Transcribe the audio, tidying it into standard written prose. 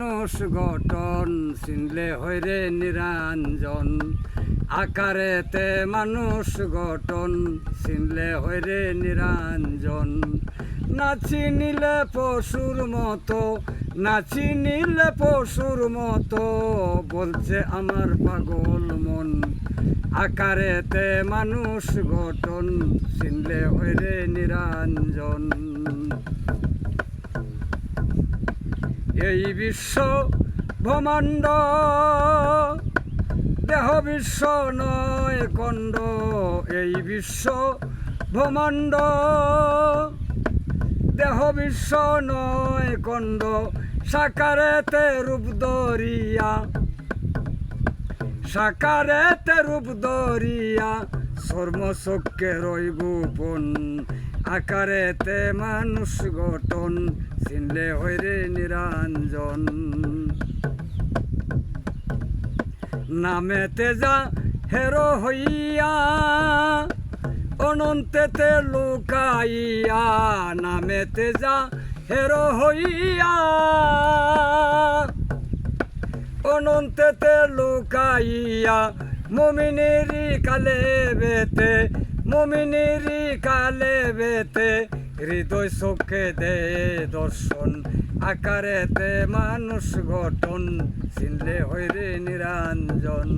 মানুষ গঠন চিনলে হইরে নিরঞ্জন, আকারেতে মানুষ গঠন চিনলে হইরে নিরঞ্জন। না চিনিলে পশুর মতো, না চিনিলে পশুর মতো, বলছে আমার পাগল মন। আকারেতে মানুষ গঠন চিনলে হইরে নিরঞ্জন। এই বিশ্ব ব্রহ্মাণ্ড দেহ বিশ্ব নয় খণ্ড, এই বিশ্ব ব্রহ্মাণ্ড দেহ বিশ্ব নয় খণ্ড। সাকারেতে রূপ ধরিয়া, সাকারেতে রূপ ধরিয়া, চর্মচক্ষে রই গোপন। আকারেতে মানুষ গঠন চিনলে হইরে নিরঞ্জন। নামেতে যা হেরো হইয়া, অনন্তেতে লুকাইয়া। নামেতে যা হেরো হইয়া, অনন্তেতে লুকাইয়া। মুমিনেরি কালে বেতে, মুমিনেরি কালে বেতে, হৃদয় চোখে দে দর্শন। আকারেতে মানুষ গঠন চিনলে হইরে নিরঞ্জন।